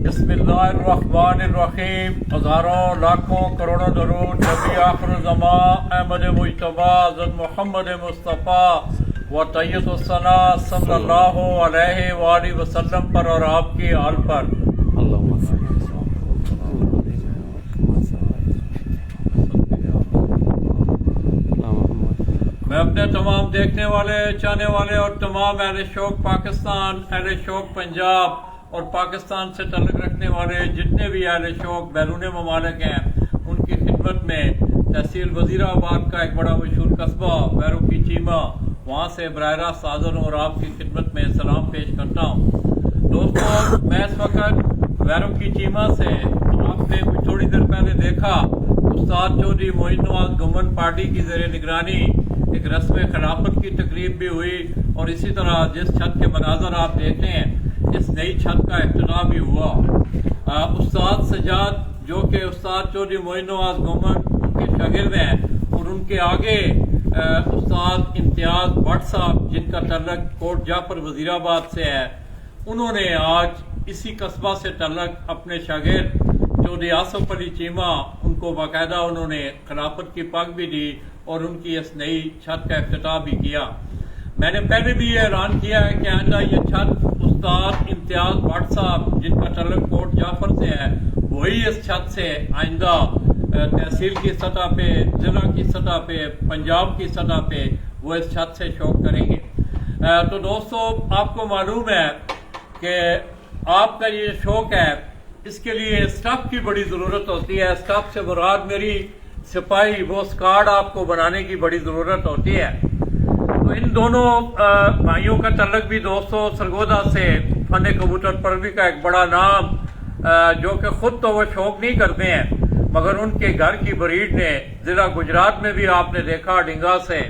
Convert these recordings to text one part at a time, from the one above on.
बिस्मिल्लाहिर्रहमानिर्रहीम। हज़ारों लाखों करोड़ों दरूद नबी आखिर ज़मा अहमद मुज्तबा हज़रत मोहम्मद मुस्तफ़ा व तैय्यदुस्सना सल्लल्लाहु अलैहि वसल्लम पर और आपकी आल पर। मैं अपने तमाम देखने वाले, चाहने वाले और तमाम अहले शौक पाकिस्तान, अहले शौक पंजाब और पाकिस्तान से तल्लुक़ रखने वाले जितने भी अहले शौक बैरून ममालिक हैं, उनकी खिदमत में तहसील वज़ीराबाद का एक बड़ा मशहूर कस्बा वैरो की चीमा, वहाँ से बराह रास्त हाज़िर हूँ और आपकी खिदमत में सलाम पेश करता हूँ। दोस्तों, मैं इस वक्त वैरो की चीमा से, आपने कुछ थोड़ी देर पहले देखा, उस्ताद चौधरी मोइन नवाज गवर्नमेंट पार्टी की ज़ेर निगरानी एक रस्म खिलाफत की तकरीब भी हुई और इसी तरह जिस छत के मनाजर आप देख रहे हैं, इस नई छत का इफ्तिताह भी हुआ। उस्ताद सजाद जो कि उस्ताद चौधरी मोइन नवाज गवर्नमेंट उनके शागिर्द हैं और उनके आगे उस्ताद इम्तियाज भट्ट साहब जिनका तल्लक कोट जाफर वजीराबाद से है, उन्होंने आज इसी कस्बा से तल्लक अपने शागिर्द चौधरी आसफ अली चीमा, उनको बाकायदा उन्होंने खिलाफत की पग भी दी और उनकी इस नई छत का इफ्तिताह भी किया। मैंने पहले भी ये ऐलान किया है कि आइंदा ये छत उस्ताद इम्तियाज भट्ट साहब जिनका तल्लुक कोट जाफर से है, वही इस छत से आइंदा तहसील की सतह पे, जिला की सतह पे, पंजाब की सतह पे वो इस छत से शौक करेंगे। तो दोस्तों, आपको मालूम है कि आपका ये शौक है, इसके लिए स्टाफ की बड़ी ज़रूरत होती है। स्टाफ से मुराद मेरी सिपाही, वो स्क्वाड आपको बनाने की बड़ी ज़रूरत होती है। तो इन दोनों भाइयों का तल्लुक भी दोस्तों सरगोदा से फन कबूतर परवी का एक बड़ा नाम, जो कि खुद तो वो शौक नहीं करते हैं, मगर उनके घर की ब्रीड ने ज़िला गुजरात में भी आपने देखा, डिंगा से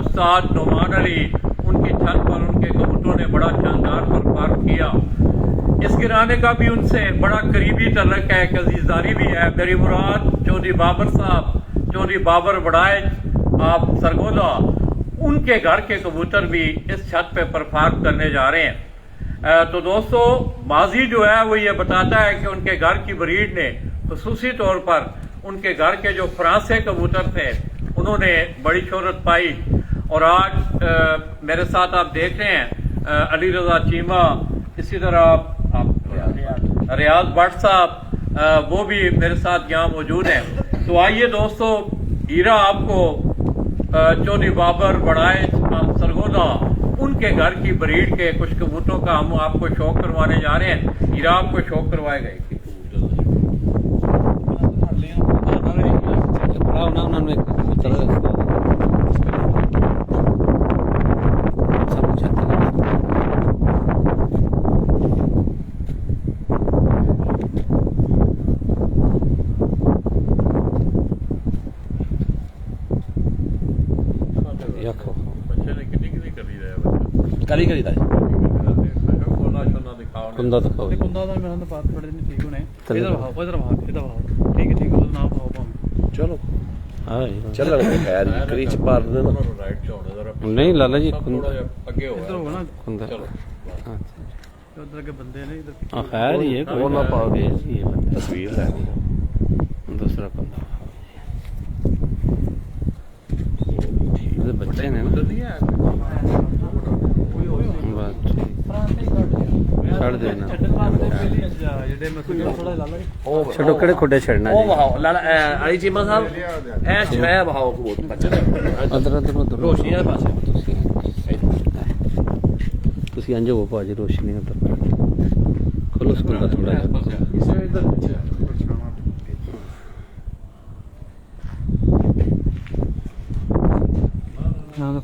उस्ताद नुमान अली, उनकी छत पर उनके कबूतरों ने बड़ा शानदार परफॉर्म किया। इस घराने का भी उनसे बड़ा करीबी तल्लुक है, एक अजीजदारी भी है। मेरी मुराद चौधरी बाबर साहब, चौधरी बाबर बड़ाए आप सरगोदा, उनके घर के कबूतर भी इस छत पे परफॉर्म करने जा रहे हैं। तो दोस्तों, माजी जो है वो ये बताता है कि उनके घर की ब्रीड ने खुसूसी तौर पर उनके घर के जो फ्रांसे कबूतर थे, उन्होंने बड़ी शोहरत पाई। और आज मेरे साथ आप देख रहे हैं अली रजा चीमा, इसी तरह रियाज भट्ट साहब, वो भी मेरे साथ यहाँ मौजूद हैं। तो आइए दोस्तों, हीरा आपको चौधरी बाबर बड़ाए सरगोदा, उनके घर की ब्रीड के कुछ कबूतरों का हम आपको शौक करवाने जा रहे हैं। हीरा आपको शौक करवाएगा। कली करी था कुंदा तो खाओ कुंदा तो मेरा तो बात थोड़े दिन ठीक होने इधर भाव ठीक है नाम भाव चलो हां चल रहा है खैर क्रीच पार दे ना नहीं लाला जी कुंदा आगे हो इधर हो ना कुंदा चलो हां उधर के बंदे ने इधर हां खैर ये वो ना पाओगे ये तस्वीर है दूसरा कुंदा ये बच्चे ने उधर नहीं है ਛੱਡ ਦੇਣਾ ਜਿਹੜੇ ਮੈਂ ਥੋੜਾ ਲਾ ਲਾ ਛੱਡੋ ਕਿਹੜੇ ਖੁੱਡੇ ਛੱਡਣਾ ਉਹ ਵਹਾਓ ਲਾਲਾ ਅਲੀ ਚੀਮਾ ਸਾਹਿਬ ਐ ਸ਼ਾਇ ਵਹਾਓ ਕਬੂਤ ਬੱਚੇ ਅੰਦਰ ਅੰਦਰ ਰੋਸ਼ਨੀ ਵਾਲੇ ਪਾਸੇ ਤੁਸੀਂ ਅੰਜੋ ਹੋ ਭਾਜੀ ਰੋਸ਼ਨੀ ਅੰਦਰ ਖੋਲੋ ਸਕੂਲ ਥੋੜਾ ਜਿਹਾ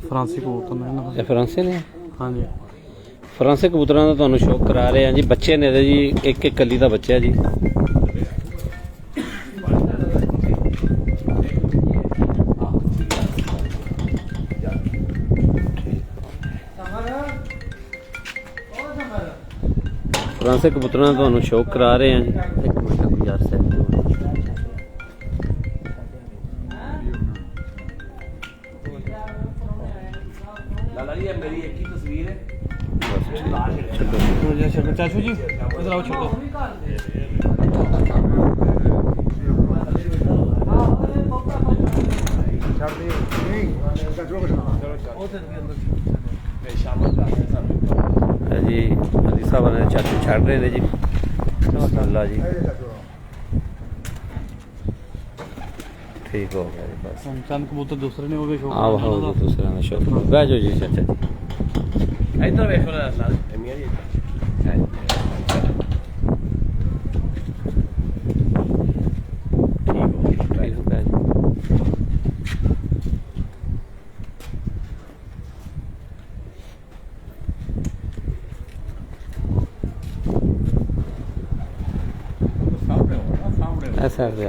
ਫਰਾਂਸੀ ਕਬੂਤਰ ਨੇ ਇਹ ਫਰਾਂਸੇ ਨੇ ਹਾਂਜੀ ਫਰਾਂਸੇ ਕਬੂਤਰਾਂ ਦਾ ਤੁਹਾਨੂੰ ਸ਼ੌਕ ਕਰਾ ਰਹੇ ਹਾਂ ਜੀ। ਬੱਚੇ ਨੇ ਇਹਦੇ ਜੀ, ਇੱਕ ਇੱਕ ਕੱਲੀ ਦਾ ਬੱਚਾ ਜੀ। ਫਰਾਂਸੇ ਕਬੂਤਰਾਂ ਦਾ ਤੁਹਾਨੂੰ ਸ਼ੌਕ ਕਰਾ ਰਹੇ ਹਾਂ ਜੀ। ਇੱਕ ਮਿੰਟ ਗੁਜ਼ਾਰ ਸਾਹਿਬ लाला जी मेरी एक ही तस्वीर है ਛੱਡੋ चाचू जी इधर आओ छोटो जी अली साहब ने चाचू छड़ रहे थे जी माशाल्लाह जी ठीक हो गया जी बस चंद कबूतर दूसरे ने वो भी शौक आओ आओ जी दूसरा ना शौक बैठ जाओ जी चाचा जी इधर देखो ना लाल मियां जी ठीक हो बैठ जाओ ऐसा है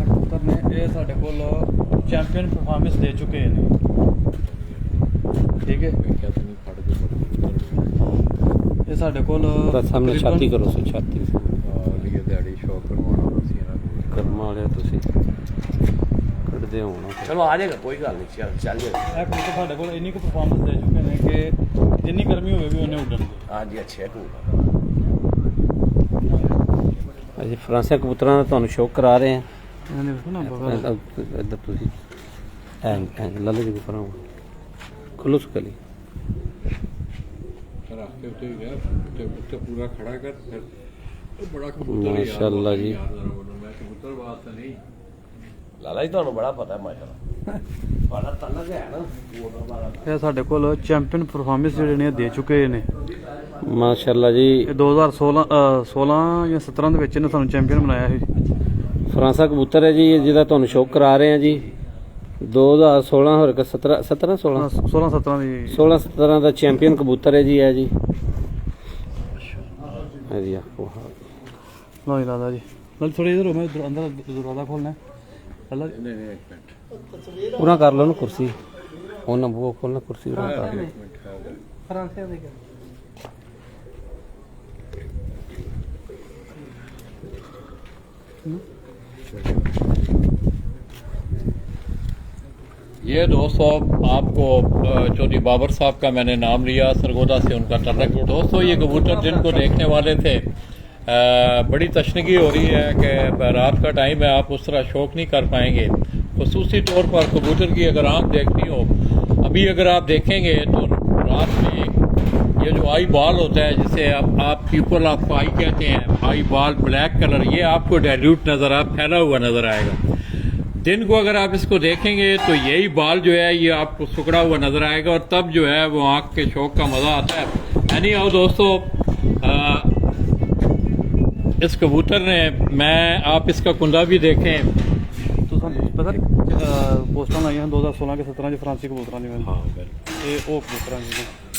ਕਬੂਤਰ ਨੇ ਇਹ ਸਾਡੇ ਕੋਲ ਚੈਂਪੀਅਨ ਪਰਫਾਰਮੈਂਸ ਦੇ ਚੁੱਕੇ ਨੇ ਠੀਕ ਹੈ ਇਹ ਸਾਡੇ ਕੋਲ बस सामने छाती करो सो छाती ਦਿਹਾੜੀ ਸ਼ੌਕ ਕਰਵਾਉਣਾ ਤੁਸੀਂ ਇਹਨਾਂ ਨੂੰ ਕਰਮਾ ਵਾਲਿਆ ਤੁਸੀਂ ਕੱਢਦੇ ਹੋਣਾ चलो आ जाएगा कोई गल नहीं चल जाएगा ਇਹ ਕਬੂਤਰ ਸਾਡੇ ਕੋਲ ਇੰਨੀ ਕੁ ਪਰਫਾਰਮੈਂਸ ਦੇ ਚੁੱਕੇ ਨੇ ਕਿ ਜਿੰਨੀ ਗਰਮੀ ਹੋਵੇ ਵੀ ਉਹਨੇ ਉੱਡਣਗੇ हाँ जी अच्छे है cool ਅਸੀਂ ਫਰਾਂਸੀਆ ਕਬੂਤਰਾਂ ਦਾ ਤੁਹਾਨੂੰ ਸ਼ੌਕ ਕਰਾ ਰਹੇ ਹਾਂ ਇਹਨਾਂ ਨੇ ਵੇਖੋ ਨਾ ਬਗਲ ਇੱਧਰ ਤੁਸੀਂ ਐਂ ਲੱਲੇ ਜੀ ਪਰਾਂ ਖੁੱਲੋ ਸਕਲੀ ਰੱਖ ਕੇ ਉੱਤੇ ਗਿਆ ਉੱਤੇ ਪੂਰਾ ਖੜਾ ਕਰ ਫਿਰ ਉਹ ਬੜਾ ਕਬੂਤਰ ਹੈ ਮਾਸ਼ਾਅੱਲਾ ਜੀ ਮੈਂ ਕਬੂਤਰ ਬਾਤ ਤਾਂ ਨਹੀਂ लाला जी ਤੁਹਾਨੂੰ ਬੜਾ ਪਤਾ ਹੈ ਮਾਸ਼ਾਅੱਲਾ ਬੜਾ ਤਲਕ ਹੈ ਨਾ ਇਹ ਸਾਡੇ ਕੋਲ ਚੈਂਪੀਅਨ ਪਰਫਾਰਮੈਂਸ ਜਿਹੜੇ ਨੇ ਦੇ ਚੁੱਕੇ ਨੇ ਮਾਸ਼ਾਅੱਲਾ ਜੀ ਇਹ 2016 16 ਜਾਂ 17 ਦੇ ਵਿੱਚ ਇਹਨੇ ਸਾਨੂੰ ਚੈਂਪੀਅਨ ਬਣਾਇਆ ਸੀ ਫਰਾਂਸਾ ਕਬੂਤਰ ਹੈ ਜੀ ਜਿਹਦਾ ਤੁਹਾਨੂੰ ਸ਼ੌਕ ਕਰਾ ਰਹੇ ਹਾਂ ਜੀ 2016 ਹੋਰ 17 16 16 17 ਦੀ 16 17 ਦਾ ਚੈਂਪੀਅਨ ਕਬੂਤਰ ਹੈ ਜੀ ਇਹ ਜੀ ਇਹ ਜੀ ਆਹ ਲਓ ਜੀ ਲਾਦਾ ਜੀ ਨਾਲ ਥੋੜੀ ਇਧਰ ਹੋ ਮੈਂ ਅੰਦਰ ਦਰਵਾਜ਼ਾ ਖੋਲਣਾ ਹੈ ਅੱਲਾ ਨਹੀਂ ਇੱਕ ਮਿੰਟ ਪੂਰਾ ਕਰ ਲਓ ਨਾ ਕੁਰਸੀ ਉਹ ਨਾ ਉਹ ਖੋਲਣਾ ਕੁਰਸੀ ਪੂਰਾ ਕਰ ਲਓ ਫਰਾਂਸੀਆ ਦੇ ये दोस्तों आपको चौधरी बाबर साहब का मैंने नाम लिया सरगोदा से उनका तल्लुक दोस्तों ये कबूतर जिनको देखने वाले थे बड़ी तशनगी हो रही है कि रात का टाइम है आप उस तरह शौक नहीं कर पाएंगे खसूसी तौर पर कबूतर की अगर आँख देखनी हो अभी अगर आप देखेंगे तो रात में ये जो आई बॉल होता है जिसे आप पीपल ऑफ आई कहते हैं आई बॉल ब्लैक कलर ये आपको डाइल्यूट नज़र फैला हुआ नज़र आएगा दिन को अगर आप इसको देखेंगे तो यही बाल जो है ये आपको सुकड़ा हुआ नजर आएगा और तब जो है वो आँख के शौक का मज़ा आता है यानी आओ दोस्तों इस कबूतर ने मैं आप इसका कुंदा भी देखें तो पता पोस्टां लाइयां 2016 के 17 च फ्रांसी कबूतरां दी हाँ ਇਹ ਉਹ ਕਬੂਤਰਾਂ ਦੀ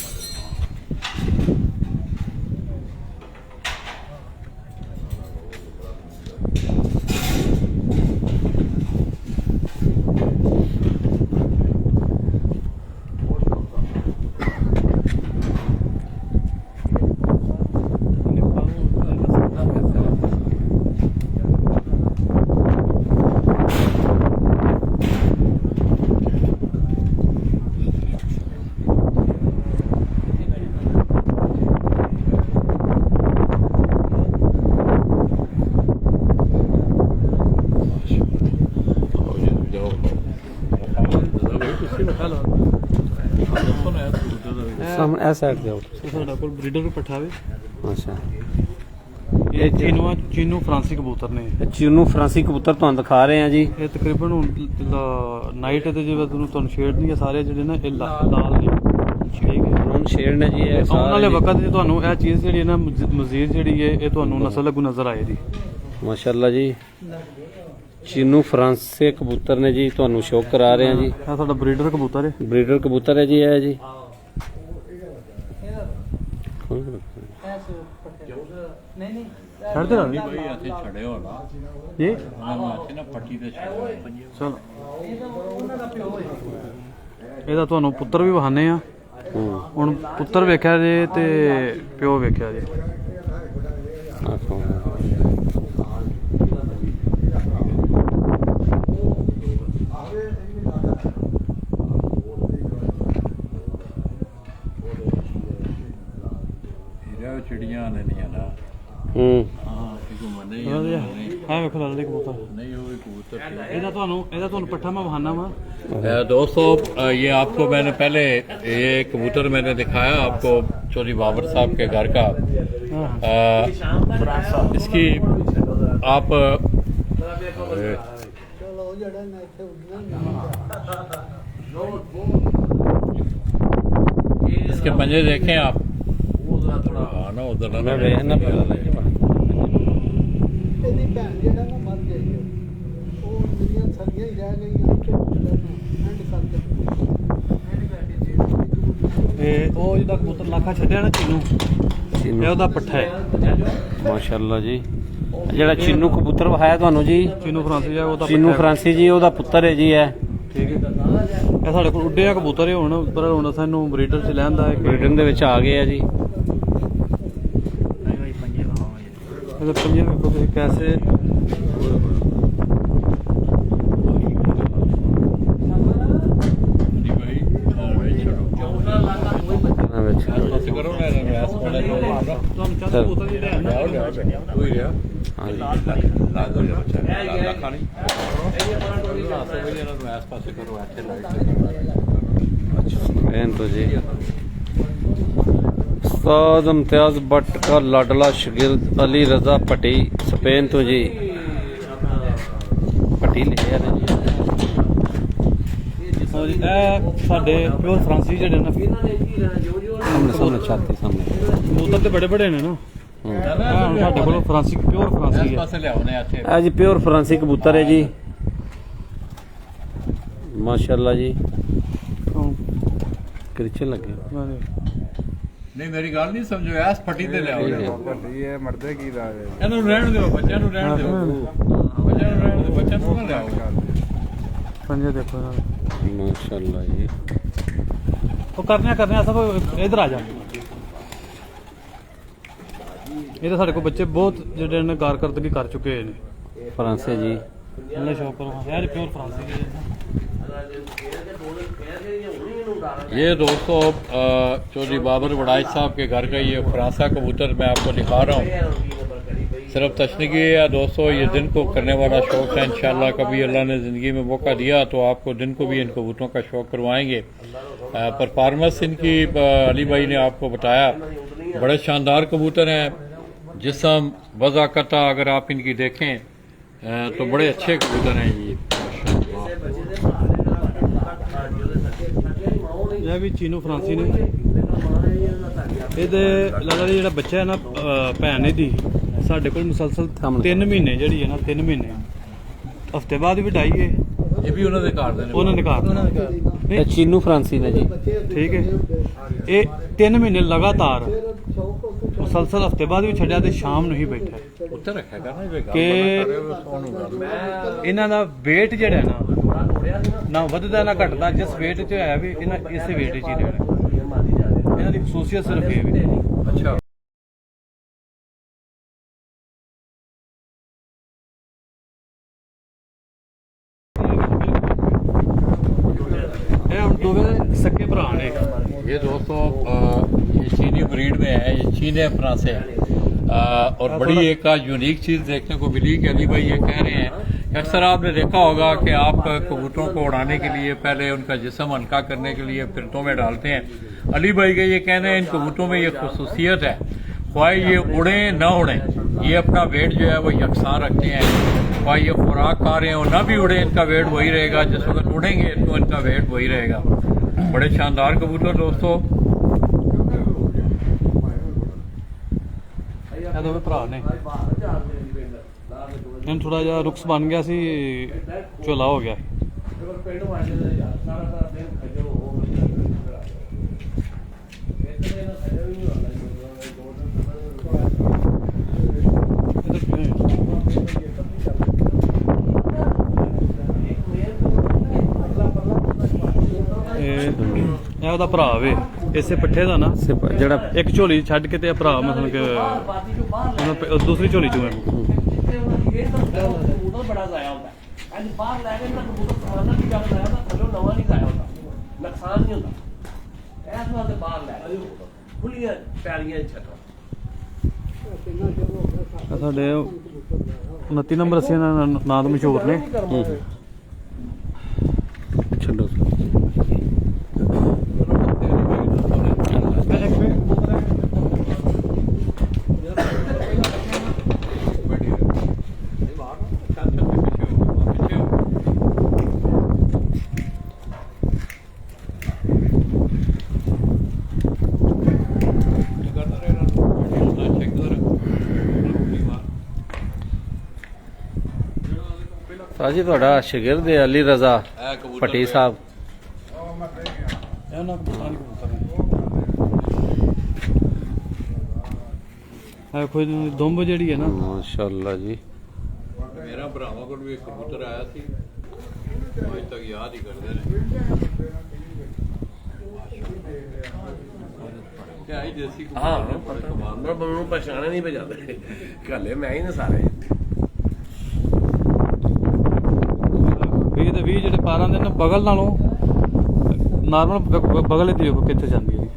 ਸਾਹਮਣੇ ਐ ਸਾਈਡ ਤੇ ਆਓ ਇਹ ਸਾਡਾ ਕੋਲ ਬਰੀਡਰ ਪੱਠਾ ਵੇ ਅੱਛਾ ਇਹ ਚੀਨੂ ਫਰਾਂਸੀ ਕਬੂਤਰ ਨੇ ਚੀਨੂ ਫਰਾਂਸੀ ਕਬੂਤਰ ਤੁਹਾਨੂੰ ਦਿਖਾ ਰਹੇ ਹਾਂ ਜੀ ਇਹ ਤਕਰੀਬਨ ਹੁਣ ਨਾਈਟ ਤੇ ਜਿਵੇਂ ਤੁਹਾਨੂੰ ਸ਼ੇਡ ਨਹੀਂ ਸਾਰੇ ਜਿਹੜੇ ਨਾ ਇਹ ਲਾਲ ਨੇ ਠੀਕ ਹੈ ਹੁਣ ਸ਼ੇਡ ਨੇ ਜੀ ਇਹ ਆਉਣ ਵਾਲੇ ਸਾਰੇ ਵਕਤ 'ਚ ਤੁਹਾਨੂੰ ਇਹ ਚੀਜ਼ ਜਿਹੜੀ ਹੈ ਨਾ ਮਜ਼ੀਦ ਜਿਹੜੀ ਹੈ ਇਹ ਤੁਹਾਨੂੰ ਨਸਲ ਲੱਗੂ ਨਜ਼ਰ ਆਏਗੀ ਮਾਸ਼ਾਅੱਲਾ ਜੀ ਚੀਨੂ ਫਰਾਂਸੇ ਕਬੂਤਰ ਨੇ ਜੀ ਤੁਹਾਨੂੰ ਸ਼ੌਕ ਕਰਾ ਰਹੇ ਹਾਂ ਜੀ ਇਹ ਸਾਡਾ ਬਰੀਡਰ ਕਬੂਤਰ ਹੈ ਬਰੀਡਰ ਕਬੂਤਰ ਹੈ ਜੀ ਇਹ ਜੀ ਛੱਡ ਦੇ ਨਾ भाई ऐसे छड़े हो ना ਇਹ ना पट्टी ते छड़े ਚਲੋ ਇਹਦਾ ਤੁਹਾਨੂੰ ਪੁੱਤਰ ਵੀ ਵਹਾਨੇ ਆ ਹੁਣ ਪੁੱਤਰ ਵੇਖਿਆ ਜੇ ਤੇ ਪਿਓ ਵੇਖਿਆ ਜੇ ਚਿੜੀਆਂ ਨੇ ਨਹੀਂ ਨਾ ਹੂੰ ਹਾਂ ਕਿ ਘੁੰਮਣ ਨਹੀਂ ਆ ਵੇਖੋ ਲਾਲਾ ਦੇ ਕਬੂਤਰ नहीं वो भी कबूतर ਇਹਦਾ ਤੁਹਾਨੂੰ ਪੱਠਾ ਮੈਂ ਬਹਾਨਾ ਵਾ दोस्तों ये आपको मैंने पहले ये कबूतर मैंने दिखाया आपको चौधरी बाबर साहब के घर का इसकी आप इसके पंजे देखें आप हाँ ना उधर ਮੈਂ ਵੇਖਣਾ ਪਿਆ ਲਾਲਾ ਜੀ ਇਹਦੀ ਭੈਣ ਜਿਹੜਾ ਨਾ ਮਰ ਗਈ ਹੈ। ਉਹ ਜਿਹੜੀਆਂ ਸਰੀਆਂ ਹੀ ਰਹਿ ਗਈਆਂ ਐਂਡ ਕਰਕੇ ਤੇ ਉਹ ਜਿਹਦਾ ਕਬੂਤਰ ਲਾਖਾ ਛੱਡਿਆ ਨਾ ਚੀਨੂ ਇਹ ਉਹਦਾ ਪੱਠਾ ਹੈ ਮਾਸ਼ਾਅੱਲਾ ਜੀ ਜਿਹੜਾ ਚੀਨੂ ਕਬੂਤਰ ਵਿਖਾਇਆ ਤੁਹਾਨੂੰ ਜੀ ਚੀਨੂ ਫਰਾਂਸੀ ਆ ਉਹਦਾ ਚੀਨੂ ਪੱਠਾ ਹੈ। ਫਰਾਂਸੀ ਜੀ ਉਹਦਾ ਪੁੱਤਰ ਹੈ ਜੀ ਇਹ ਠੀਕ ਹੈ ਇਹ ਸਾਡੇ ਕੋਲ ਉੱਡੇ ਆ ਕਬੂਤਰ ਇਹ ਹੁਣ ਪਰ ਹੁਣ ਸਾਨੂੰ ਬਰੀਡਰ ਚ ਲੈਂਦਾ ਹੈ ਬ੍ਰਿਟਨ ਦੇ ਵਿੱਚ ਆ ਗਏ ਆ ਜੀ ਇਹਦੇ ਪੰਜੇ ਵੇਖੋ ਤੁਸੀਂ ਕੈਸੇ जी भाई ਇਹਨਾਂ ਵਿੱਚ बस करो ना मैं पड़ा ਤੁਹਾਨੂੰ ਚਾਹ ਕਬੂਤਰ ਜਿਹੜੇ ਆ ਨਾ कोई रहा ਹਾਂਜੀ लाग हो जा बच्चा लाग खानी आस पास करो अच्छे लाइट बेन तो जी उस्ताद इम्तियाज भट्ट का लाडला शागिर्द अली रजा पटी स्पेन तो जी पटी लिखिਆ ਨੇ ਜੀ ਹਾਂਜੀ, ਇਹ ਸਾਡੇ ਪਿਓਰ ਫਰਾਂਸੀ ਜਿਹੜੇ ਨਾ ਸਾਹਮਣੇ ਛਾਤੀ ਸਾਹਮਣੇ ਕਬੂਤਰ ਤੇ ਬੜੇ ਬੜੇ ਨੇ ਨਾ ਇਹ ਹੁਣ ਸਾਡੇ ਕੋਲ ਫਰਾਂਸੀ ਪਿਓਰ ਫਰਾਂਸੀ आस ਹੈ पास ले आओ ने अच्छे ਇਹ ਜੀ ਪਿਓਰ ਫਰਾਂਸੀ ਕਬੂਤਰ ਹੈ ਜੀ ਮਾਸ਼ਾਅੱਲਾ ਜੀ ਕ੍ਰਿਚਨ ਲੱਗੇ नहीं मेरी गल नहीं समझो ऐस फटी ते ले आओ ਇਹ ਮਰਦੇ ਕੀ ਦਾ ਇਹਨੂੰ ਰਹਿਣ ਦਿਓ ਬੱਚਿਆਂ ਨੂੰ ਰਹਿਣ ਦਿਓ ਬੱਚਿਆਂ ਨੂੰ ਰਹਿਣ ਦਿਓ ਬੱਚਿਆਂ ਨੂੰ ਨਾ ਲਿਆਓ ਪੰਜੇ ਦੇਖੋ ਇਹਨਾਂ ਦੇ। ਮਾਸ਼ਾਅੱਲਾ ਜੀ ਉਹ ਕਰਨੇ ਸਭ ਇਧਰ ਆ ਜਾ ਇਹ ਤਾਂ ਸਾਡੇ ਕੋਲ ਬੱਚੇ ਬਹੁਤ ਜਿਹੜੇ ਨੇ ਕਾਰਕਰਦਗੀ ਕਰ ਚੁੱਕੇ ਨੇ ਫਰਾਂਸੇ ਜੀ ਇਹਨੇ ਸ਼ੌਕ ਕਰੋ ਯਾਰ ਪਿਓਰ ਫਰਾਂਸੀ ਦੇ ये दोस्तों चौधरी बाबर वड़ाइच साहब के घर का ये फरांसा कबूतर मैं आपको दिखा रहा हूँ सिर्फ तशनीगी है दोस्तों ये दिन को करने वाला शौक़ है इंशाल्लाह कभी अल्लाह ने ज़िंदगी में मौका दिया तो आपको दिन को भी इन कबूतरों का शौक़ करवाएंगे परफॉर्मेंस इनकी अली भाई ने आपको बताया बड़े शानदार कबूतर हैं जिस्म वज़ाकता अगर आप इनकी देखें तो बड़े अच्छे कबूतर हैं ये ਇਹ ਵੀ ਚੀਨੂ ਫਰਾਂਸੀ ਨੇ ਇਹਦੇ ਲਾਲਾ ਜੀ ਜਿਹੜਾ ਬੱਚਾ ਹੈ ਨਾ ਭੈਣ ਇਹਦੀ ਸਾਡੇ ਕੋਲ ਮੁਸਲਸਲ 3 ਮਹੀਨੇ ਜਿਹੜੀ ਹੈ ਨਾ 3 ਮਹੀਨੇ ਹਫਤੇ ਬਾਅਦ ਵੀ ਡਾਈ ਹੈ ये भी उन्होंने कार देने ਉਹਨਾਂ ਨੇ ਘਰ ਇਹ ਚੀਨੂ ਫਰਾਂਸੀ ਨੇ ਜੀ ਠੀਕ ਹੈ ਇਹ 3 ਮਹੀਨੇ ਲਗਾਤਾਰ ਮੁਸਲਸਲ ਹਫਤੇ ਬਾਅਦ ਵੀ ਛੱਡਿਆ ਤੇ ਸ਼ਾਮ ਨੂੰ ਹੀ ਬੈਠਾ ਹੈ। उत्तर रखा करना ये कि गल ਇਹਨਾਂ ਦਾ weight ਜਿਹੜਾ ਹੈ ਨਾ ਵੱਧਦਾ ਨਾ ਘਟਦਾ ਜਿਸ weight 'ਚ ਹੈ ਵੀ ਇਹਨਾਂ ਇਸੇ weight 'ਚ ਹੀ ਰਹਿਣਾ ਇਹਨਾਂ ਦੀ ਖਸੂਸੀਅਤ ਸਿਰਫ ਇਹ ਵੀ अच्छा ਇਹ ਹੁਣ ਦੋਵੇਂ ਸੱਕੇ ਭਰਾ ਨੇ ये दोस्तों ये चीनी ब्रीड में है ये चीन है फ्रांस है और बड़ी एक आज यूनिक चीज़ देखने को मिली कि अली भाई ये कह रहे हैं कि अक्सर आपने देखा होगा कि आप कबूतरों को उड़ाने के लिए पहले उनका जिस्म हल्का करने के लिए फिरतों में डालते हैं अली भाई का ये कहना है इन कबूतरों में ये खसूसियत है ख्वाह ये उड़ें न उड़ें ये अपना वेट जो है वो यकसां रखते हैं ख्वाह ये खुराक खा रहे हो ना भी उड़े इनका वेट वही रहेगा जिस वक्त उड़ेंगे तो इनका वेट वही रहेगा बड़े शानदार कबूतर दोस्तों ਇਹ ਦੋਵੇਂ ਭਰਾ ਨੇ ਇਹਨਾਂ ਥੋੜਾ ਜਿਹਾ ਰੁਕਸ ਬਣ ਗਿਆ ਸੀ ਝੋਲਾ ਹੋ ਗਿਆ ਇਹ ਉਹਦਾ ਭਰਾ ਵੇ ਇਸੇ ਪੱਠੇ ਦਾ ਨਾ ਜਿਹੜਾ ਇੱਕ ਝੋਲੀ ਛੱਡ ਕੇ ਤੇ ਇਹ ਭਰਾ ਮਤਲਬ ਕਿ ਉਹਨਾਂ ਦੂਸਰੀ ਝੋਲੀ ਚੋਂ ਹੈ ਬੜਾ ਜ਼ਾਇਆ ਹੁੰਦਾ ਅੱਜ ਬਾਹਰ ਲੈ ਕੇ ਨਾ ਕਬੂਤਰ ਸਮਾਨਾ ਵੀ ਗੱਲ ਜ਼ਾਇਆ ਹੁੰਦਾ ਥੱਲੋਂ ਨਵਾਂ ਨਹੀਂ ਜ਼ਾਇਆ ਹੁੰਦਾ ਨੁਕਸਾਨ ਨਹੀਂ ਹੁੰਦਾ ਇਸ ਵਾਸਤੇ ਬਾਹਰ ਲੈ ਕੇ ਖੁੱਲੀਆਂ ਪੈਲੀਆਂ ਛੱਡੋ ਆਹ ਸਾਡੇ 29 ਨੰਬਰ ਅਸੀਂ ਨਾਂ ਤੋਂ ਮਸ਼ਹੂਰ ਨੇ। ਛੱਡੋ ਸਾਜੀ ਤੁਹਾਡਾ ਸ਼ਾਗਿਰਦ ਹੈ ਅਲੀ ਰਜ਼ਾ ਭੱਟੀ ਸਾਹਿਬ। ਇਹਨਾਂ ਕਬੂਤਰਾਂ ਦੀ ਕਬੂਤਰ ਹੈ ਕੋਈ ਦੁੰਬ ਜਿਹੜੀ ਹੈ ਨਾ। ਮਾਸ਼ਾਅੱਲਾ ਜੀ। ਮੇਰਾ ਭਰਾਵਾਂ ਕੋਲ ਵੀ ਇੱਕ ਕਬੂਤਰ ਆਇਆ ਸੀ, ਅੱਜ ਤੱਕ ਯਾਦ ਹੀ ਕਰਦੇ ਨੇ। ਕਿਆ ਹੀ ਦੇਸੀ ਹਾਂ ਕਬੂਤਰ ਨੇ, ਕਮਾਲ ਦਾ। ਮੈਨੂੰ ਪਛਾਣੇ ਨਹੀਂ ਭਜਾਦੇ ਘੱਲੇ ਮੈਂ ਹੀ ਨੇ ਸਾਰੇ। 20 ਦੇ 20 ਜਿਹੜੇ ਪਾਰਾਂ ਦੇ ਨਾ ਬਗਲ ਨਾਲੋਂ ਨਾਰਮਲ ਬਗਲ ਹੀ ਦੇਖੋ ਕਿੱਥੇ ਜਾਂਦੀ ਹੈ ਜੀ।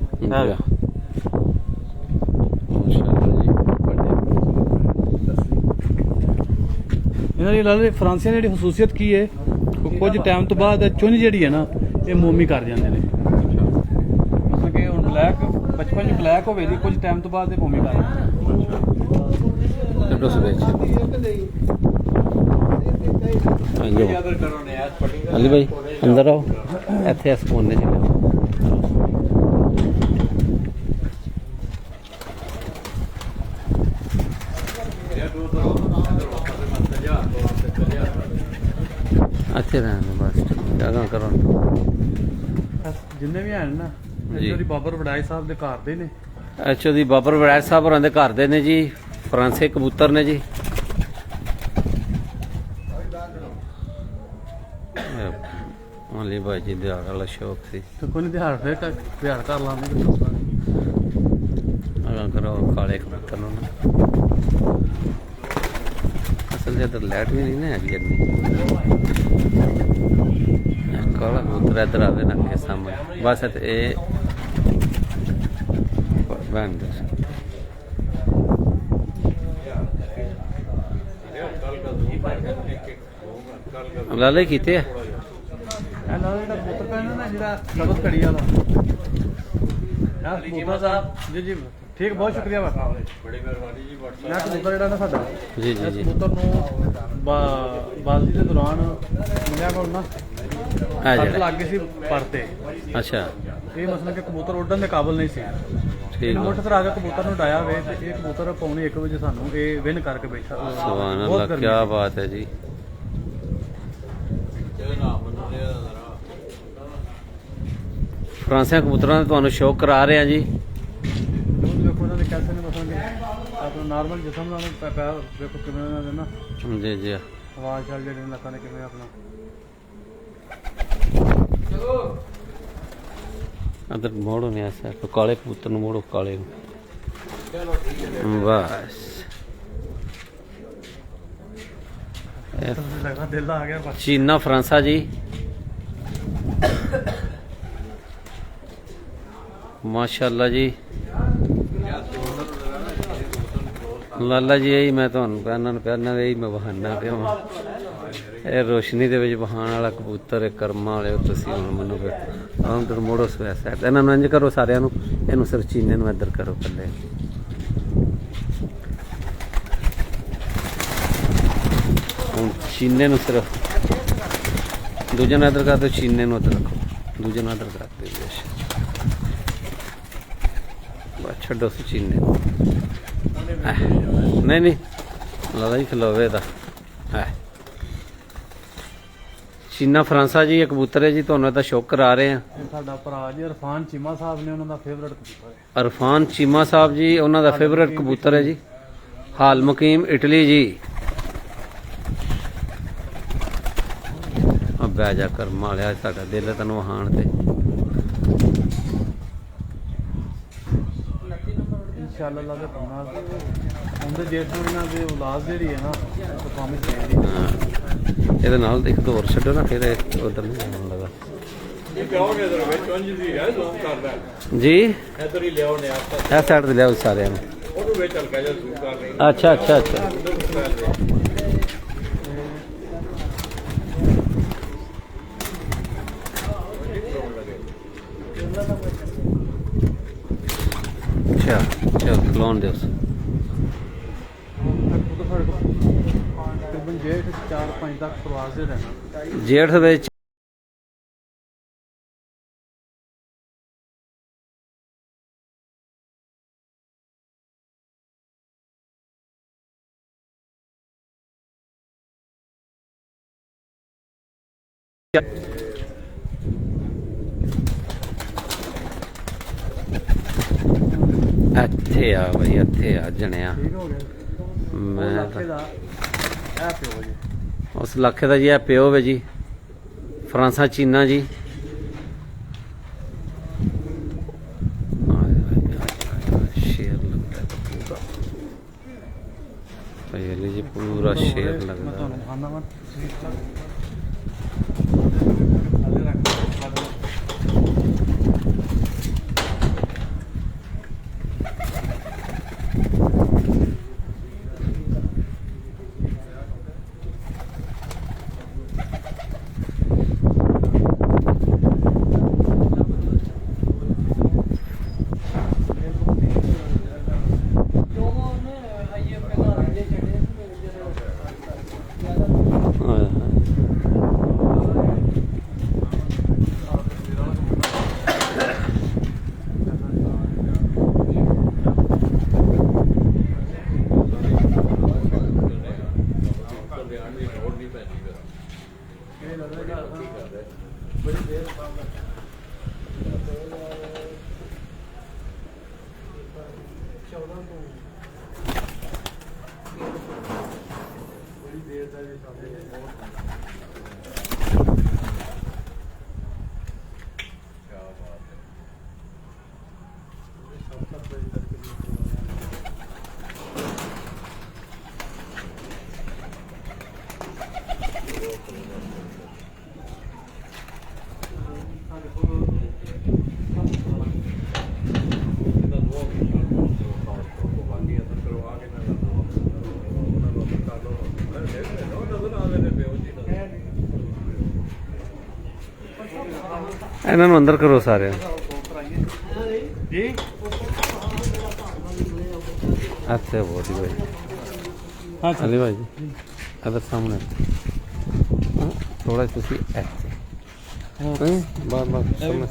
ਮਾਸ਼ਾਅੱਲਾ ਜੀ। ਇਹਨਾਂ ਦੀ ਲਾਲੇ ਫਰਾਂਸੀਆਂ ਦੀ ਜਿਹੜੀ ਖਸੂਸੀਅਤ ਕੀ ਹੈ, ਕੁਝ ਟਾਈਮ ਤੋਂ ਬਾਅਦ ਚੁੰਝ ਜਿਹੜੀ ਹੈ ਨਾ ਇਹ ਮੋਮੀ ਕਰ ਜਾਂਦੇ ਨੇ। ਮਤਲਬ ਕਿ ਹੁਣ ਬਲੈਕ ਬਚਪਨ 'ਚ ਬਲੈਕ ਹੋਵੇ ਦੀ ਕੁਝ ਟਾਈਮ ਤੋਂ ਬਾਅਦ ਇਹ ਮੋਮੀ ਕਰ ਜਾਂਦੇ ਛੱਡੋ ਸਵੇਚ ਅਦਰ ਕਰੋ ਨੇ ਐਸ ਪਟਿੰਗ ਅਲੀ ਭਾਈ ਅੰਦਰ ਆਓ, ਇੱਥੇ ਇਸ ਕੋਨੇ 'ਚ ਲਿਆਓ। ਇੱਥੇ ਰਹਿਣਾ ਬਸ, ਜਗ੍ਹਾ ਕਰੋ। ਜਿੰਨੇ ਵੀ ਹਨ ਨਾ ਜੀ। ਜਿਹੜੀ ਬਾਬਰ ਵਡਾਈ ਸਾਹਿਬ ਦੇ ਘਰ ਦੇ ਨੇ। ਅੱਛਾ ਜੀ, ਬਾਬਰ ਵੜੈਚ ਸਾਹਿਬ ਹੋਰਾਂ ਦੇ ਘਰ ਦੇ ਨੇ ਜੀ, ਫਰਾਂਸੇ ਕਬੂਤਰ ਨੇ ਜੀ। ਅਲੀ ਭਾਈ ਜੀ ਦਾ ਵਾਲਾ ਸ਼ੌਕ ਸੀ। ਤੇ ਕੋਈ ਨਹੀਂ ਦਿਹਾੜ ਫੇਰ ਦਿਹਾੜ ਕਰ ਲਾਂਗੇ। ਅਗਾਂ ਕਰੋ ਕਾਲੇ ਕਬੂਤਰ ਨੂੰ ਨਾ। ਅਸਲ ਜੇ ਤਾਂ ਲਾਈਟ ਵੀ ਨਹੀਂ ਨਾ ਹੈਗੀ ਇੰਨੀ। ਕਾਲਾ ਕਬੂਤਰ ਇੱਧਰ ਆਵੇ ਨਾ ਕੇ ਸਾਹਮਣੇ ਬਸ ਇਹ ਬੰਦ। ਲਾਲੇ ਕੀਤੇ ਆ ਇਹ ਨਾਲ ਜਿਹੜਾ ਪੁੱਤਰ ਪੈਣਾ ਨਾ ਜਿਹੜਾ ਸਬਤ ਘੜੀ ਵਾਲਾ। ਕਬੂਤਰ ਸਾਹਿਬ ਜੀ ਜੀ ਠੀਕ, ਬਹੁਤ ਸ਼ੁਕਰੀਆ ਵਾ। ਬੜੀ ਮਿਹਰਬਾਨੀ ਜੀ। ਮੈਂ ਕਬੂਤਰ ਜਿਹੜਾ ਨਾ ਸਾਡਾ ਜੀ ਜੀ ਜੀ। ਇਸ ਕਬੂਤਰ ਨੂੰ ਬਾਜ਼ੀ ਦੇ ਦੌਰਾਨ ਮਿਲਿਆ ਕੋਲ ਨਾ ਆ ਸੱਟ ਜਾ। ਲੱਗ ਗਈ ਸੀ ਪਰ ਤੇ। ਅੱਛਾ ਇਹ ਮਸਲਾ ਕਿ ਕਬੂਤਰ ਉੱਡਣ ਦੇ ਕਾਬਲ ਨਹੀਂ ਸੀ। ਠੀਕ ਆ। ਮੋਟਰ ਆ ਕੇ ਕਬੂਤਰ ਨੂੰ ਡਾਇਆ ਵੇ ਤੇ ਇਹ ਕਬੂਤਰ ਪੌਣੇ 1 ਵਜੇ ਸਾਨੂੰ ਇਹ ਵਿਨ ਕਰਕੇ ਬੈਠਾ। ਸੁਭਾਨ ਬਹੁਤ ਅੱਲਾਹ, ਗਰਮੀ ਕੀ ਸੀ। ਬਾਤ ਹੈ ਜੀ। ਫਰਾਂਸਿਆਂ ਕਬੂਤਰਾਂ ਦਾ ਤੁਹਾਨੂੰ ਸ਼ੌਕ ਕਰਾ ਰਹੇ ਆ ਜੀ। ਹੁਣ ਵੇਖੋ ਇਹਨਾਂ ਦੇ ਕੈਸੇ ਨੇ ਮਸਲਾ ਕਿ ਆਪਣਾ ਨਾਰਮਲ ਜਿਸਮ ਨਾਲ ਪੈਰ ਵੇਖੋ ਕਿਵੇਂ ਇਹਨਾਂ ਦੇ ਨਾ ਜੀ ਜੀ। ਆਵਾਜ਼ ਚੱਲ ਜਿਹੜੀ ਲੱਤਾਂ ਨੇ ਕਿਵੇਂ ਆਪਣਾ। ਅੰਦਰ ਮੋੜੋ ਨੇ ਐਸਾ तो ਕਾਲੇ ਕਬੂਤਰ ਨੂੰ ਮੋੜੋ, ਕਾਲੇ ਨੂੰ ਬਸ। ਲੱਗਦਾ ਦਿਲ ਆ ਗਿਆ ਬਸ। ਚੀਨਾ ਫਰਾਂਸਾ ਜੀ। ਮਾਸ਼ਾਅੱਲਾ ਜੀ। ਲਾਲਾ ਜੀ ਇਹੀ ਮੈਂ ਤੁਹਾਨੂੰ ਇਹਨਾਂ ਨੂੰ ਕਹਿੰਦਾ, ਇਹੀ ਮੈਂ ਬਹਾਨਾ ਕਿਉਂ ਇਹ ਰੋਸ਼ਨੀ ਦੇ ਵਿੱਚ ਬਹਾਨ ਵਾਲਾ ਕਬੂਤਰ ਹੈ, ਕਰਮਾਂ ਵਾਲੇ ਹੋ ਤੁਸੀਂ। ਹੁਣ ਮੈਨੂੰ ਫਿਰ ਅੰਦਰ ਮੋੜੋ ਸਵੈਸਾ ਇਹਨਾਂ ਨੂੰ ਇੰਝ ਕਰੋ ਸਾਰਿਆਂ ਨੂੰ, ਇਹਨੂੰ ਸਿਰ ਚੀਨੇ ਨੂੰ ਇੱਧਰ ਕਰੋ ਕੱਲੇ। ਹੁਣ ਚੀਨੇ ਨੂੰ ਸਿਰਫ ਦੂਜੇ ਨੂੰ ਇੱਧਰ ਕਰ ਦਿਓ, ਚੀਨੇ ਨੂੰ ਇੱਧਰ ਰੱਖੋ, ਦੂਜੇ ਨੂੰ ਇੱਧਰ ਕਰ ਦਿਓ। ਬਸ ਛੱਡੋ ਸੀ ਚੀਨੇ ਨੂੰ। ਨਹੀਂ ਨਹੀਂ ਲਾਲਾ ਜੀ ਖਲੋਵੇ ਦਾ ਚੀਨਾ ਫਰਾਂਸਾ ਜੀ ਇਹ ਕਬੂਤਰ ਹੈ ਜੀ, ਤੁਹਾਨੂੰ ਇਹਦਾ ਸ਼ੌਕ ਕਰਾ ਰਹੇ ਆ। ਇਹ ਸਾਡਾ ਭਰਾ ਜੀ ਇਰਫਾਨ ਚੀਮਾ ਸਾਹਿਬ ਨੇ, ਉਹਨਾਂ ਦਾ ਫੇਵਰਟ ਕਬੂਤਰ ਹੈ। ਇਰਫਾਨ ਚੀਮਾ ਸਾਹਿਬ ਜੀ, ਉਹਨਾਂ ਦਾ ਫੇਵਰਟ ਕਬੂਤਰ ਹੈ ਜੀ। ਹਾਲ ਮੁਕੀਮ ਇਟਲੀ ਜੀ। ਬਹਿ ਜਾ ਕਰ ਮਾਲਿਆ, ਸਾਡਾ ਦਿਲ ਤੈਨੂੰ ਹਾਣ ਤੇ। ਇਨਸ਼ਾਅੱਲਾ ਅੱਲਾਹ ਦੇ ਫਰਮਾਨ ਉਹਦੇ ਜੇਠ ਨੂੰ ਇਹਨਾਂ ਦੀ ਔਲਾਦ ਜਿਹੜੀ ਹੈ ਨਾ ਉਹ ਪ੍ਰੋਮਿਸ ਦੇ ਰਹੀ। ਹਾਂ ਇਹਦੇ ਨਾਲ ਇੱਕ ਦੋ ਹੋਰ ਛੱਡੋ ਨਾ, ਫਿਰ ਉਧਰ ਨਹੀਂ ਆਉਣ ਲੱਗਾ ਇਹ ਕਹੋਗੇ ਇਧਰ ਵਿੱਚ ਉਂਝ ਦੀ ਹੈ ਜ਼ੂਮ ਕਰਦਾ ਜੀ। ਇਧਰ ਹੀ ਲਿਆਓ ਨੇ ਆਪ ਇਹ ਸਾਈਡ ਤੇ ਲਿਆਓ ਸਾਰਿਆਂ ਨੂੰ। ਉਹਨੂੰ ਵਿੱਚ ਹਲਕਾ ਜਿਹਾ ਸੂਟ ਕਰ ਲਈ ਅੱਛਾ ਅੱਛਾ ਅੱਛਾ ਅੱਛਾ ਚਲ ਖਲੋਣ ਦਿਓ ਤਕਰੀਬਨ ਜੇਠ 4-5 ਤੱਕ ਪ੍ਰਵਾਸ ਦੇ ਰਹਿਣਾ ਜੇਠ ਵਿੱਚ ਇੱਥੇ ਆ ਬਈ ਇੱਥੇ ਆ ਜਣਿਆ ਠੀਕ ਹੋ ਗਿਆ ਮੈਂ ਇਲਾਕੇ ਤਾਂ ਦਾ ਇਹ ਪਿਓ ਜੀ ਉਸ ਇਲਾਕੇ ਦਾ ਜੀ ਇਹ ਪਿਓ ਵੇ ਜੀ ਫਰਾਂਸਾ ਚੀਨਾ ਜੀ ਸ਼ੇਰ ਲੱਗਦਾ ਪੂਰਾ ਪਹਿਲੇ ਜੀ ਪੂਰਾ ਸ਼ੇਰ ਮੈਂ ਲੱਗਦਾ ਤੁਹਾਨੂੰ ਖਾਣਾ ਵਾ ਇਹਨਾਂ ਨੂੰ ਅੰਦਰ ਕਰੋ ਸਾਰਿਆਂ ਜੀ ਅੱਛਾ ਬਹੁਤ ਹੀ ਭਾਈ ਹਾਂ ਅਲੀ ਭਾਈ ਜੀ ਅਦਰ ਸਾਹਮਣੇ ਥੋੜਾ ਤੁਸੀਂ ਇੱਥੇ ਬਸ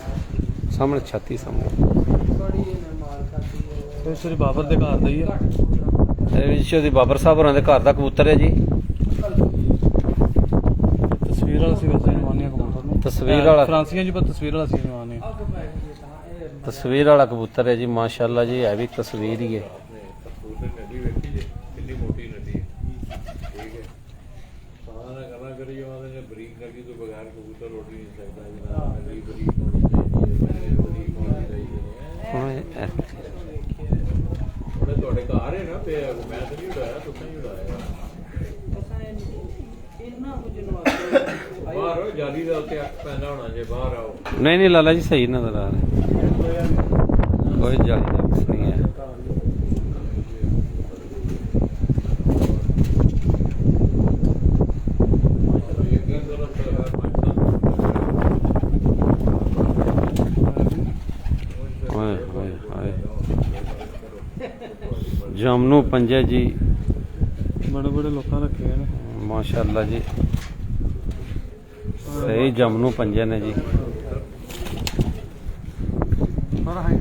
ਸਾਹਮਣੇ ਛਾਤੀ ਸਾਹਮਣੇ ਇਹ ਸ੍ਰੀ ਬਾਬਰ ਦੇ ਘਰ ਦਾ ਹੀ ਆ ਇਹ ਵਿਸ਼ੇ ਦੀ ਬਾਬਰ ਸਾਹਿਬ ਹੋਰਾਂ ਦੇ ਘਰ ਦਾ ਕਬੂਤਰ ਹੈ ਜੀ ਤਸਵੀਰ ਵਾਲਾ ਸੀ ਵੈਸੇ ਨਵਾਨੀਆਂ ਕਬੂਤਰ ਨੂੰ ਤਸਵੀਰ ਵਾਲਾ ਫਰਾਂਸੀਆਂ ਜੀ ਪਰ ਤਸਵੀਰ ਵਾਲਾ ਸੀ ਨਵਾਨੀਆਂ ਤਸਵੀਰ ਵਾਲਾ ਕਬੂਤਰ ਹੈ ਜੀ ਮਾਸ਼ਾਅੱਲਾ ਜੀ ਇਹ ਵੀ ਤਸਵੀਰ ਹੀ ਹੈ ਨਦੀ ਵੇਖੀ ਜੇ ਕਿੰਨੀ ਮੋਟੀ ਨਦੀ ਹੈ ਠੀਕ ਹੈ ਸਾਰਾ ਕਰਨਾ ਕਰੀ ਜਾਂਦੇ ਨੇ ਬਰੀਕ ਨਦੀ ਤੋਂ ਬਗੈਰ ਕਬੂਤਰ ਉੱਡ ਨਹੀਂ ਸਕਦਾ ਜਿਹਦਾ ਨਦੀ ਬਰੀਕ ਹੋਣੀ ਚਾਹੀਦੀ ਹੈ ਬਰੀਕ ਹੋਣੀ ਚਾਹੀਦੀ ਹੈ ਹੁਣ ਇਹ ਉਹਨੇ ਤੁਹਾਡੇ ਘਰ ਹੈ ਨਾ ਤੇ ਮੈਂ ਤਾਂ ਨਹੀਂ ਉਡਾਇਆ ਤੁਸੀਂ ਹੀ ਉਡਾਇਆ ਬਾਹਰ ਆਓ ਜਾਲੀ ਦਾ ਉੱਤੇ ਅੱਖ ਪੈਂਦਾ ਹੋਣਾ ਜੇ ਬਾਹਰ ਆਓ ਨਹੀਂ ਨਹੀਂ ਲਾਲਾ ਜੀ ਸਹੀ ਨਜ਼ਰ ਆ ਰਿਹਾ ਕੋਈ ਜਾਲੀ ਦਾ ਕੁਛ ਨਹੀਂ ਹੈ ਹਾਏ ਹਾਏ ਹਾਏ ਜਮਨੂ ਪੰਜੇ ਜੀ ਬੜੇ ਬੜੇ ਲੋਕਾਂ ਰੱਖੇ ਨੇ ਮਾਸ਼ਾਅੱਲਾ ਜੀ ਸਹੀ ਜਮਨੂ ਪੰਜੇ ਨੇ ਜੀ ਪਰ ਹੈ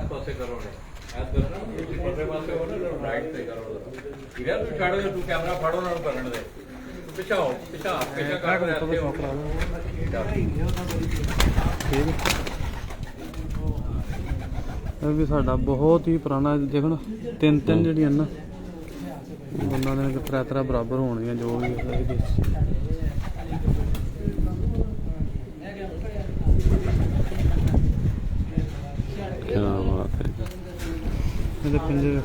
ਪਾਸੇ ਕਰੋ ਨੇ ਐਸ ਕਰਨਾ ਤੁਸੀਂ ਪਰਲੇ ਪਾਸੇ ਹੋ ਨਾ ਰਾਈਟ ਤੇ ਕਰੋ ਵੀਰੇ ਤੂੰ ਛੱਡ ਦੇ ਤੂੰ ਕੈਮਰਾ ਫੜੋ ਉਹਨਾਂ ਨੂੰ ਕਰਨ ਦੇ ਪਿਛਾਓ ਪਿਛਾ ਕਰ ਰਹੇ ਹੋ ਇਹ ਵੀ ਸਾਡਾ ਬਹੁਤ ਹੀ ਪੁਰਾਣਾ ਦੇਖੋ ਨਾ ਤਿੰਨ ਤਿੰਨ ਜਿਹੜੀਆਂ ਨਾ ਉਹਨਾਂ ਦੇ ਤਰਾ ਤਰਾ ਬਰਾਬਰ ਹੋਣਗੀਆਂ ਜੋ ਵੀ ਹੈ ਇਹਦੇ ਕਿਆ ਬਾਤ ਹੈ ਇਹਦੇ ਪਿੰਜੇ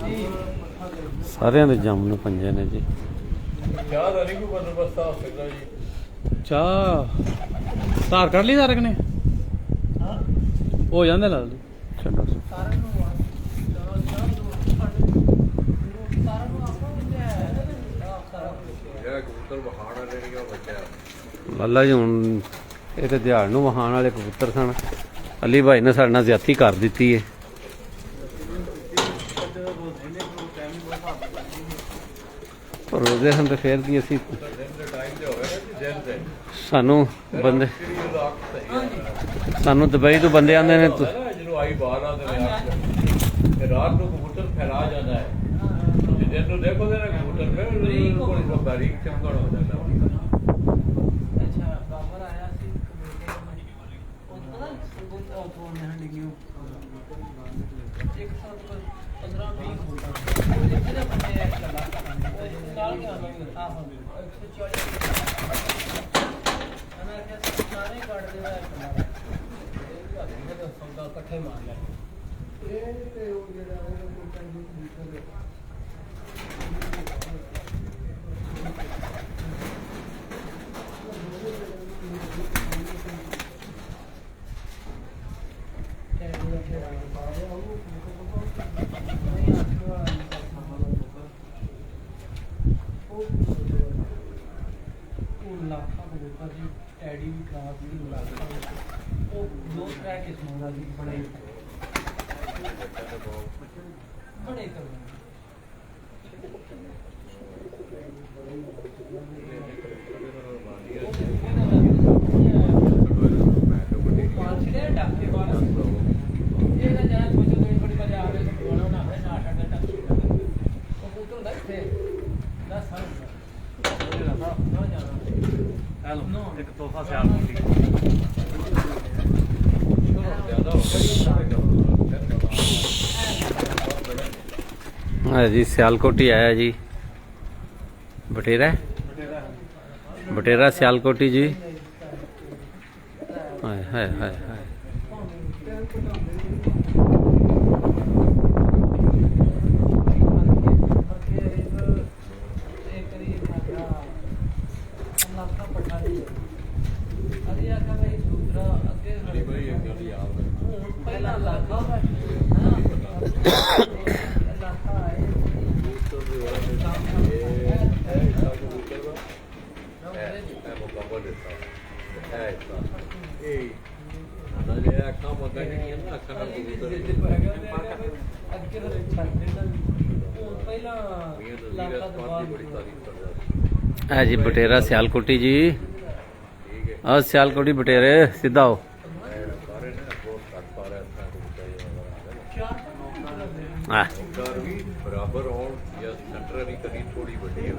ਸਾਰਿਆਂ ਦੇ ਜਾਮਨ ਪੰਜੇ ਨੇ ਜੀ। ਚਾਹ ਦਾ ਨਹੀਂ ਕੋਈ ਬੰਦੋਬਸਤ ਹੋ ਸਕਦਾ ਜੀ? ਚਾਹ ਧਾਰ ਕਰ ਲਈ ਸਾਰਕ ਨੇ ਹੋ ਜਾਂਦੇ ਲਾ ਲਈ। ਚਲੋ ਜਿਹੜਾ ਕਬੂਤਰ ਬਖਾਣਾ ਲੈਣੀਆਂ ਬੱਚਾ ਲਾਲਾ ਜੀ ਹੁਣ ਇਹ ਤੇ ਦਿਹਾੜ ਨੂੰ ਵਹਾਣ ਵਾਲੇ ਕਬੂਤਰ ਸਨ। ਅਲੀ ਭਾਈ ਨੇ ਸਾਡੇ ਨਾਲ ਜ਼ਿਆਦਤੀ ਕਰ ਦਿੱਤੀ ਹੈ। ਪਰ ਉਹਦੇ ਹਨ ਤੇ ਫੇਰ ਕੀ ਅਸੀਂ ਸਾਨੂੰ ਬੰਦੇ ਸਾਨੂੰ ਦੁਬਈ ਤੋਂ ਬੰਦੇ ਆਉਂਦੇ ਨੇ ਜਦੋਂ ਆਈ ਬਾਹਰ ਆਉਂਦੇ ਨੇ ਰਾਤ ਨੂੰ ਕਬੂਤਰ ਫੈਲਾ ਜਾਂਦਾ ਹੈ। ਦਿਨ ਨੂੰ ਦੇਖੋ ਤੇ ਕਬੂਤਰ ਫਿਰ ਕੋਈ ਬਾਰੀਕ ਚਮਕਣ ਹੋ ਜਾਂਦਾ। ਐਡੀ ਵੀ ਖਰਾਬ ਨਹੀਂ ਲੱਗਦਾ ਉਹ ਦੋ ਟਰੈਕ ਕਿਸਮਾਂ ਦਾ ਜੀ ਬੜੇ ਕਰ ਇੱਕ ਤੋਹਫਾ ਸਿਆਲ ਕੋਟੀ ਹਾਂ ਜੀ ਸਿਆਲਕੋਟੀ ਆਇਆ ਜੀ। ਬਟੇਰਾ ਸਿਆਲਕੋਟੀ ਜੀ। ਹਾਏ ਹਾਏ ਹਾਏ ਹਾਏ है जी बटेरा सियालकोटी जी। और सियालकोटी बटेरे सीधा हो। बराबर हो या सेंटर वाली कभी थोड़ी बड़ी है।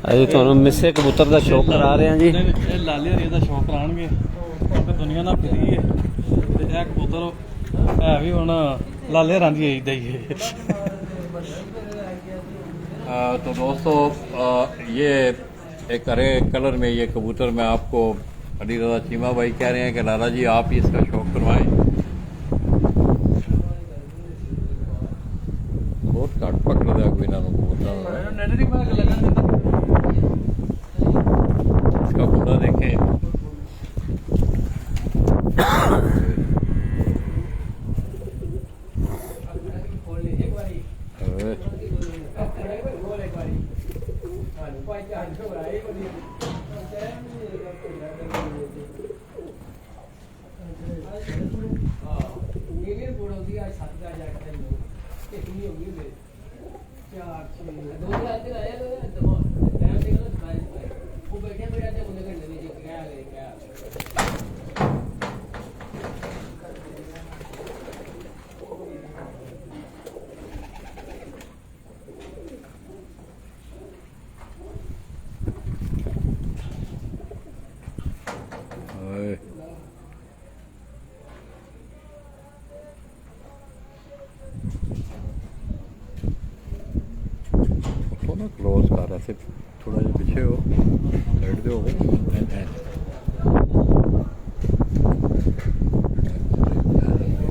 अभी ਤੁਹਾਨੂੰ ਮਿੱਸੇ ਕਬੂਤਰ ਦਾ ਸ਼ੌਕ ਕਰਾ ਰਹੇ ਹਾਂ ਜੀ। ਇਹ ਲਾਲੇ ਹਰੀ ਦਾ ਸ਼ੌਕ ਕਰਾਣਗੇ ਕਿਉਂਕਿ ਦੁਨੀਆ ਨਾਲ ਫਿਰੀ ਹੈ ਤੇ ਇਹ ਕਬੂਤਰ ਹੈ ਵੀ ਹੁਣ ਲਾਲੇ ਹਰਾਂ ਦੀ ਇਦਾਂ ਹੀ ਹੈ। तो दोस्तों ये एक हरे कलर में ये कबूतर मैं आपको अली रज़ा चीमा भाई कह रहे हैं कि लाला जी आप ही इसका शौक करवाएं। बहुत घट पकड़ दिया कोई ना कबूतर इसका पूरा देखें। ना क्लोज कर ऐसे थोड़ा जिहा पिछे हो साइड दे हो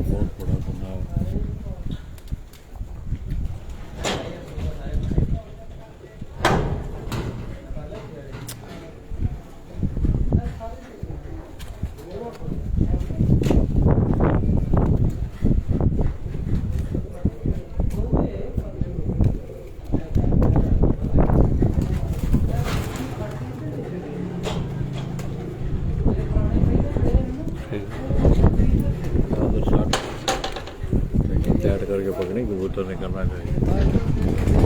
बहुत बड़ा बना तैयार करके पकड़ी कबूतर निकलना चाहिए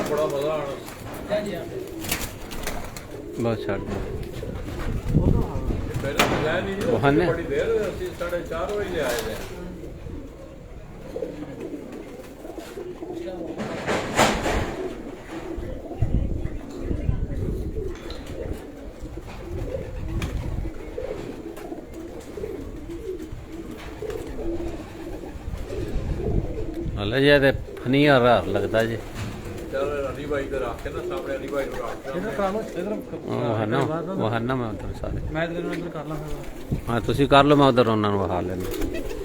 बड़ा मजा आना बस छੱਡ ਦਿਓ पहले तो जाया नहीं जी बहाने? बड़ी देर 4:30 बजे आए थे ਲਾਲਾ ਜੀ ਇਹ ਤੇ ਫਨੀ ਹਾਰ ਲੱਗਦਾ ਜੀ चल अली भाई इधर आके ना सामने अली भाई को रख ਇਧਰ ਕਰਾ ਲਓ ਇਧਰ ਵਹਾਨਾ ਮੈਂ ਉਧਰ ਸਾਰੇ ਮੈਂ ਇਧਰ ਨੂੰ ਇਧਰ ਕਰ ਲਾਂ ਫਿਰ ਹਾਂ ਤੁਸੀਂ ਕਰ ਲਓ ਮੈਂ ਉਧਰ ਉਹਨਾਂ ਨੂੰ ਵਹਾ ਲੈਂਦਾ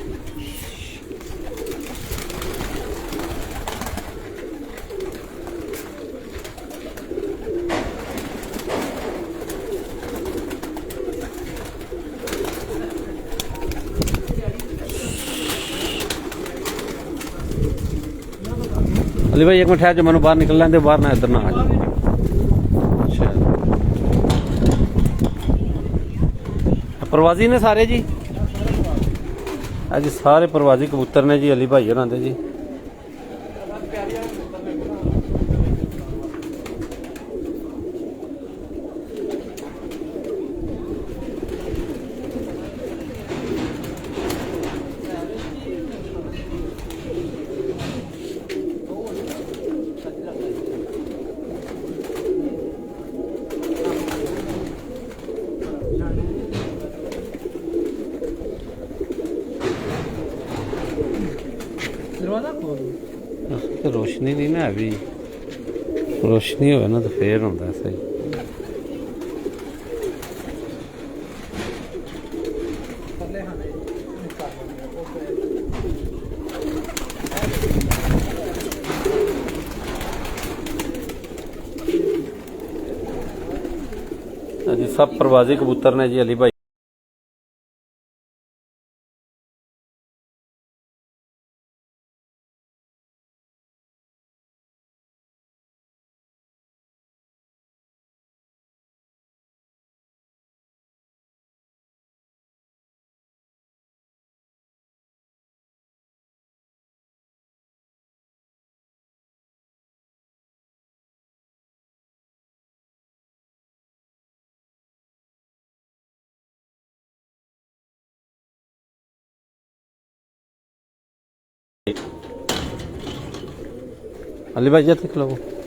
अली भाई एक मिनट ठहर जो मैंने बाहर निकल लेंदे बाहर ना इधर ना आ जाओ अच्छा प्रवासी ने सारे जी अज सारे प्रवासी कबूतर ने जी अली भाई होरां दे जी ਦਰਵਾਜ਼ਾ ਖੋਲ ਤੇ ਰੋਸ਼ਨੀ ਨਹੀਂ ਨਾ ਵੀ ਰੋਸ਼ਨੀ ਹੋਵੇ ਨਾ ਤਾਂ ਫੇਰ ਹੁੰਦਾ ਸਹੀ जी सब प्रवासी कबूतर ने जी अली भाई अली भाई जी खिलाओ